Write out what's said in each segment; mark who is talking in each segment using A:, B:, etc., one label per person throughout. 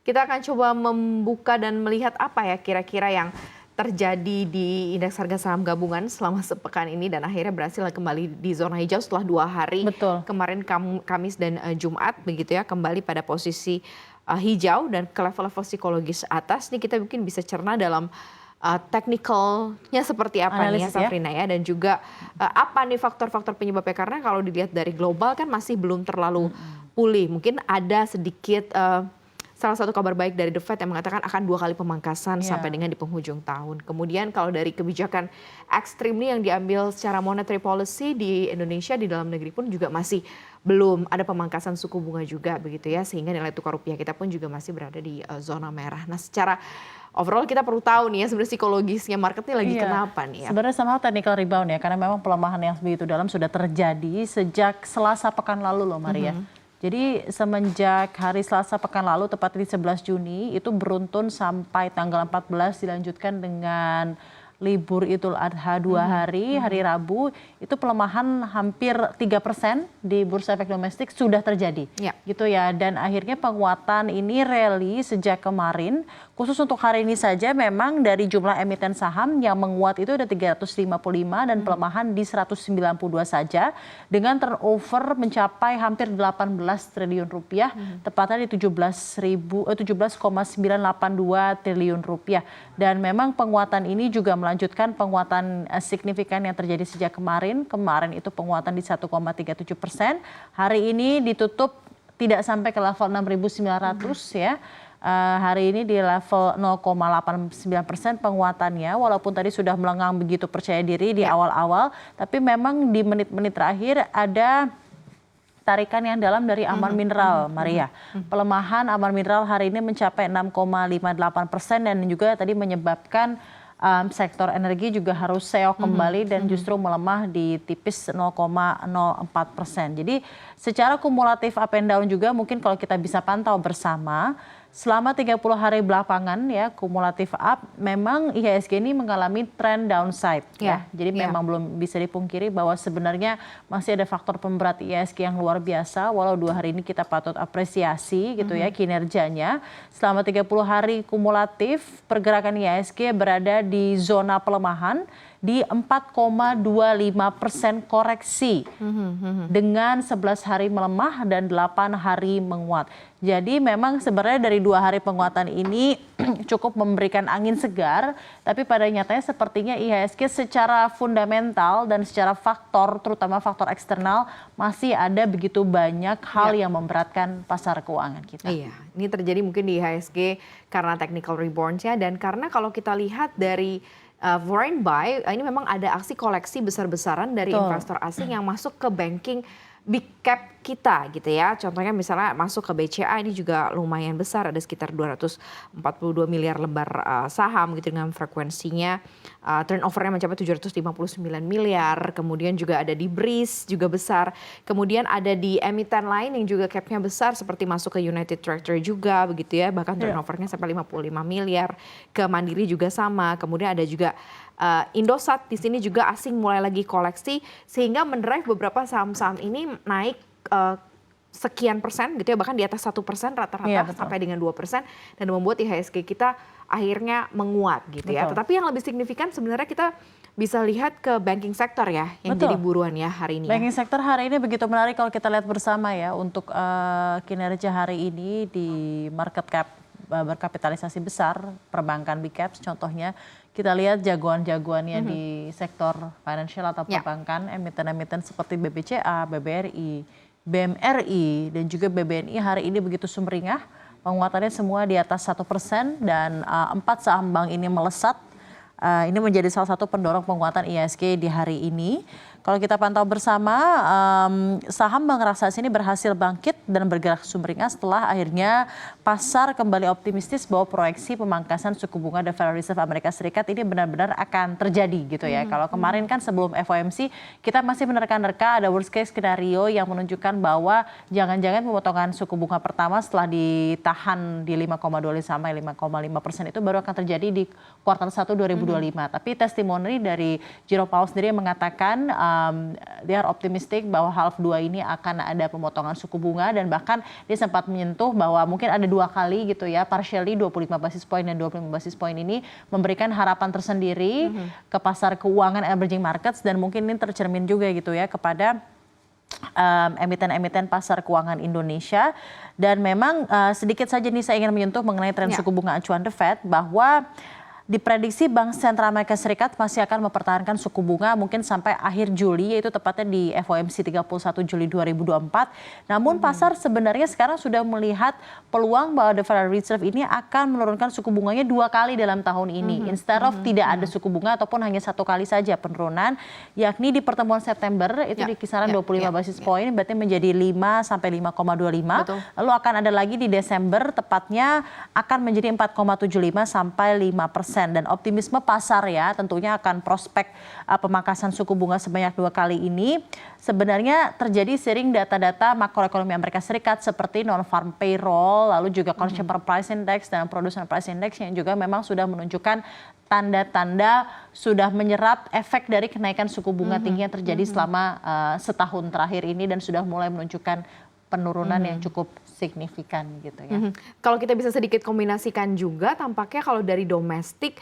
A: Kita akan coba membuka dan melihat apa ya kira-kira yang terjadi di indeks harga saham gabungan selama sepekan ini dan akhirnya berhasil kembali di zona hijau setelah 2 hari.
B: Betul.
A: Kemarin Kamis dan Jumat begitu ya, kembali pada posisi hijau dan ke level-level psikologis atas. Nih kita mungkin bisa cerna dalam teknikalnya seperti apa nih ya Safrina ya, dan juga apa nih faktor-faktor penyebabnya, karena kalau dilihat dari global kan masih belum terlalu pulih. Mungkin ada sedikit salah satu kabar baik dari The Fed yang mengatakan akan 2 kali pemangkasan sampai dengan di penghujung tahun. Kemudian kalau dari kebijakan ekstrim nih yang diambil secara monetary policy di Indonesia, di dalam negeri pun juga masih belum ada pemangkasan suku bunga juga begitu ya, sehingga nilai tukar rupiah kita pun juga masih berada di zona merah. Nah, secara overall kita perlu tahu nih ya sebenarnya psikologisnya market ini lagi kenapa nih ya.
B: Sebenarnya sama technical rebound ya, karena memang pelemahan yang begitu dalam sudah terjadi sejak Selasa pekan lalu loh Maria. Jadi semenjak hari Selasa pekan lalu, tepatnya di 11 Juni, itu beruntun sampai tanggal 14 dilanjutkan dengan libur Idul Adha 2 hari, hari Rabu, itu pelemahan hampir 3% di bursa efek domestik sudah terjadi. Gitu ya, dan akhirnya penguatan ini rally sejak kemarin, khusus untuk hari ini saja memang dari jumlah emiten saham yang menguat itu ada 355 dan pelemahan di 192 saja, dengan turnover mencapai hampir 18 triliun rupiah, tepatnya di 17,982 triliun rupiah. Dan memang penguatan ini juga melanjutkan penguatan signifikan yang terjadi sejak kemarin. Kemarin itu penguatan di 1,37%. Hari ini ditutup tidak sampai ke level 6.900 ya. Hari ini di level 0,89% penguatannya, walaupun tadi sudah melenggang begitu percaya diri di awal-awal, tapi memang di menit-menit terakhir ada tarikan yang dalam dari aman mineral, Maria. Pelemahan aman mineral hari ini mencapai 6,58% dan juga tadi menyebabkan sektor energi juga harus seok kembali dan justru melemah di tipis 0,04%. Jadi secara kumulatif up and down juga mungkin kalau kita bisa pantau bersama, selama 30 hari belakangan ya kumulatif up, memang IHSG ini mengalami tren downside ya. Jadi memang belum bisa dipungkiri bahwa sebenarnya masih ada faktor pemberat IHSG yang luar biasa, walau 2 hari ini kita patut apresiasi gitu ya kinerjanya. Selama 30 hari kumulatif pergerakan IHSG berada di zona pelemahan di 4,25% koreksi dengan 11 hari melemah dan 8 hari menguat. Jadi memang sebenarnya dari 2 hari penguatan ini cukup memberikan angin segar, tapi pada nyatanya sepertinya IHSG secara fundamental dan secara faktor, terutama faktor eksternal, masih ada begitu banyak hal yang memberatkan pasar keuangan kita.
A: Iya, ini terjadi mungkin di IHSG karena technical rebound-nya, dan karena kalau kita lihat dari foreign buy, ini memang ada aksi koleksi besar-besaran dari investor asing yang masuk ke banking big cap kita gitu ya. Contohnya misalnya masuk ke BCA, ini juga lumayan besar, ada sekitar 242 miliar lembar saham gitu dengan frekuensinya turnovernya mencapai 759 miliar. Kemudian juga ada di BRIS juga besar. Kemudian ada di emiten lain yang juga capnya besar seperti masuk ke United Tractor juga begitu ya, bahkan turnovernya sampai 55 miliar. Ke Mandiri juga sama. Kemudian ada juga Indosat, di sini juga asing mulai lagi koleksi sehingga mendrive beberapa saham-saham ini naik sekian persen gitu ya, bahkan di atas 1% rata-rata sampai dengan 2%, dan membuat IHSG kita akhirnya menguat gitu ya. Tetapi yang lebih signifikan sebenarnya kita bisa lihat ke banking sector ya yang jadi buruan ya hari ini.
B: Banking sector hari ini begitu menarik kalau kita lihat bersama ya untuk kinerja hari ini di market cap berkapitalisasi besar perbankan big caps. Contohnya kita lihat jagoan-jagoannya di sektor financial atau perbankan, emiten-emiten seperti BBCA, BBRI, BMRI, dan juga BBNI hari ini begitu sumringah. Penguatannya semua di atas 1% dan 4 saham bank ini melesat. Ini menjadi salah satu pendorong penguatan IHSG di hari ini. Kalau kita pantau bersama, saham bank raksasa ini berhasil bangkit dan bergerak sumringah setelah akhirnya pasar kembali optimistis bahwa proyeksi pemangkasan suku bunga The Federal Reserve Amerika Serikat ini benar-benar akan terjadi gitu ya. Kalau kemarin kan sebelum FOMC kita masih menerka-nerka ada worst case skenario yang menunjukkan bahwa jangan-jangan pemotongan suku bunga pertama setelah ditahan di 5,25 sampai 5,5% itu baru akan terjadi di kuartal 1 2025. Tapi testimoni dari Jerome Powell sendiri yang mengatakan they are optimistic bahwa half 2 ini akan ada pemotongan suku bunga, dan bahkan dia sempat menyentuh bahwa mungkin ada 2 kali gitu ya, partially 25 basis point dan 25 basis point ini memberikan harapan tersendiri ke pasar keuangan emerging markets, dan mungkin ini tercermin juga gitu ya kepada emiten-emiten pasar keuangan Indonesia. Dan memang sedikit saja nih saya ingin menyentuh mengenai tren suku bunga acuan The Fed, bahwa diprediksi Bank Sentral Amerika Serikat masih akan mempertahankan suku bunga mungkin sampai akhir Juli, yaitu tepatnya di FOMC 31 Juli 2024. Namun pasar sebenarnya sekarang sudah melihat peluang bahwa the Federal Reserve ini akan menurunkan suku bunganya 2 kali dalam tahun ini. Instead of tidak ada suku bunga ataupun hanya 1 kali saja penurunan, yakni di pertemuan September itu di kisaran 25 basis point, berarti menjadi 5 sampai 5,25. Lalu akan ada lagi di Desember, tepatnya akan menjadi 4,75 sampai 5%. Dan optimisme pasar ya tentunya akan prospek pemangkasan suku bunga sebanyak 2 kali ini sebenarnya terjadi seiring data-data makroekonomi Amerika Serikat seperti non-farm payroll, lalu juga consumer price index dan producer price index yang juga memang sudah menunjukkan tanda-tanda sudah menyerap efek dari kenaikan suku bunga tinggi yang terjadi selama setahun terakhir ini, dan sudah mulai menunjukkan penurunan yang cukup signifikan gitu ya.
A: Kalau kita bisa sedikit kombinasikan juga, tampaknya kalau dari domestik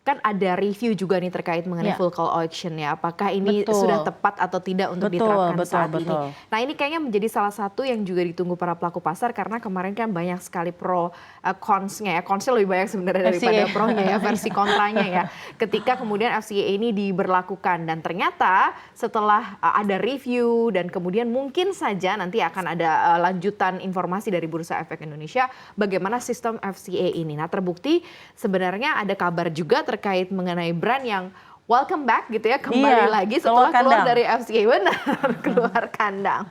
A: kan ada review juga nih terkait mengenai full call auction ya. Apakah ini sudah tepat atau tidak untuk diterapkan saat ini. Nah ini kayaknya menjadi salah satu yang juga ditunggu para pelaku pasar, karena kemarin kan banyak sekali pro cons-nya ya. Cons-nya lebih banyak sebenarnya daripada pro-nya ya, versi kontranya ya. Ketika kemudian FCA ini diberlakukan, dan ternyata setelah ada review dan kemudian mungkin saja nanti akan ada lanjutan informasi dari Bursa Efek Indonesia bagaimana sistem FCA ini. Nah terbukti sebenarnya ada kabar juga terkait mengenai brand yang welcome back gitu ya, kembali lagi setelah keluar dari FCA, benar keluar kandang.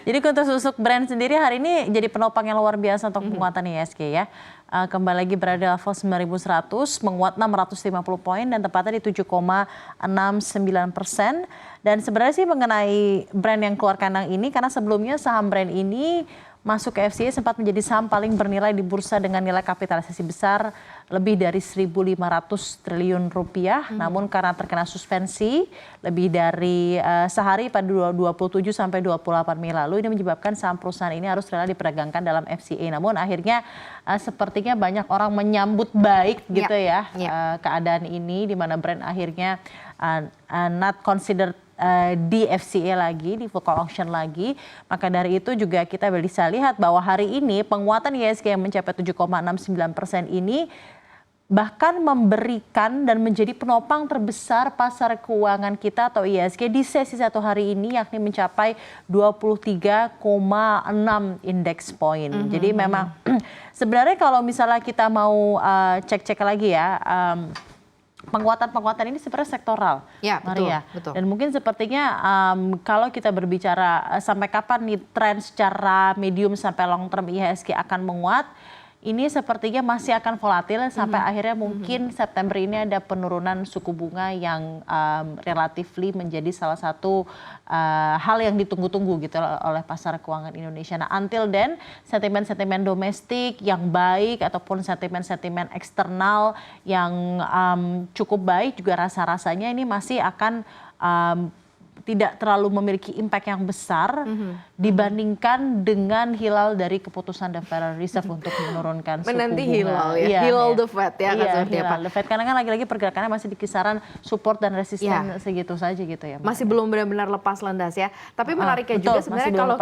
B: Jadi Kunto Susuk brand sendiri hari ini jadi penopang yang luar biasa untuk penguatan IHSG ya. Kembali lagi berada di level 9.100, menguat 650 poin dan tepatnya di 7,69%. Dan sebenarnya sih mengenai brand yang keluar kandang ini, karena sebelumnya saham brand ini masuk ke FCA sempat menjadi saham paling bernilai di bursa dengan nilai kapitalisasi besar lebih dari 1.500 triliun rupiah. Namun karena terkena suspensi lebih dari sehari pada 27 sampai 28 Mei lalu, ini menyebabkan saham perusahaan ini harus rela diperdagangkan dalam FCA. Namun akhirnya sepertinya banyak orang menyambut baik gitu ya keadaan ini, di mana brand akhirnya not considered di FCA lagi, di full call auction lagi. Maka dari itu juga kita bisa lihat bahwa hari ini penguatan IHSG yang mencapai 7,69% ini bahkan memberikan dan menjadi penopang terbesar pasar keuangan kita atau IHSG di sesi 1 hari ini, yakni mencapai 23,6 index point. Jadi memang sebenarnya kalau misalnya kita mau cek-cek lagi ya, penguatan-penguatan ini sebenarnya sektoral, Maria. Betul. Dan mungkin sepertinya kalau kita berbicara sampai kapan nih tren secara medium sampai long term IHSG akan menguat, ini sepertinya masih akan volatil sampai akhirnya mungkin September ini ada penurunan suku bunga yang relatifly menjadi salah satu hal yang ditunggu-tunggu gitu oleh pasar keuangan Indonesia. Nah, until then sentimen-sentimen domestik yang baik ataupun sentimen-sentimen eksternal yang cukup baik juga rasa-rasanya ini masih akan tidak terlalu memiliki impact yang besar dibandingkan dengan hilal dari keputusan The Federal Reserve untuk menurunkan suku bunga.
A: Menanti hilal ya, hilal the Fed ya.
B: Hilal the Fed, karena kan lagi-lagi pergerakannya masih di kisaran support dan resisten segitu saja gitu ya.
A: Masih belum benar-benar lepas landas ya. Tapi menariknya juga sebenarnya kalau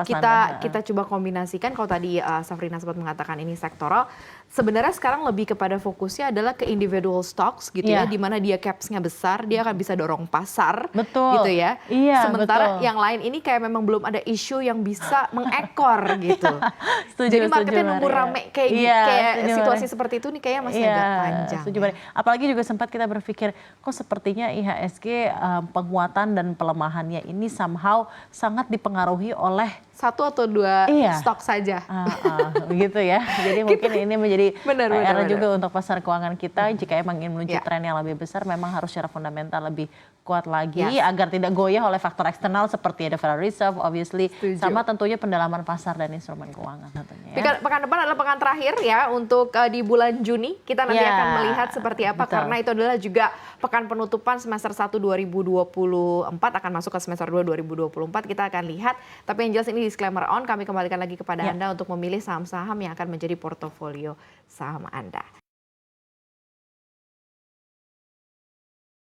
A: kita coba kombinasikan, kalau tadi Safrina sempat mengatakan ini sektoral, sebenarnya sekarang lebih kepada fokusnya adalah ke individual stocks gitu ya, di mana dia caps-nya besar, dia akan bisa dorong pasar gitu ya. Sementara yang lain ini kayak memang belum ada isu yang bisa mengekor gitu. Jadi marketnya nunggu rame kayak situasi seperti itu nih kayaknya masih agak panjang.
B: Apalagi juga sempat kita berpikir kok sepertinya IHSG penguatan dan pelemahannya ini somehow sangat dipengaruhi oleh
A: satu atau dua stok saja.
B: Begitu ya. Jadi mungkin ini menjadi PR juga untuk pasar keuangan kita. Jika emang ingin menuju tren yang lebih besar, memang harus secara fundamental lebih kuat lagi agar tidak goyah oleh faktor eksternal seperti ada Federal Reserve, obviously, sama tentunya pendalaman pasar dan instrumen keuangan tentunya.
A: Pekan depan adalah pekan terakhir ya untuk di bulan Juni. Kita nanti akan melihat seperti apa karena itu adalah juga pekan penutupan semester 1 2024 akan masuk ke semester 2 2024. Kita akan lihat. Tapi yang jelas ini disclaimer on, kami kembalikan lagi kepada Anda untuk memilih saham-saham yang akan menjadi portofolio saham Anda.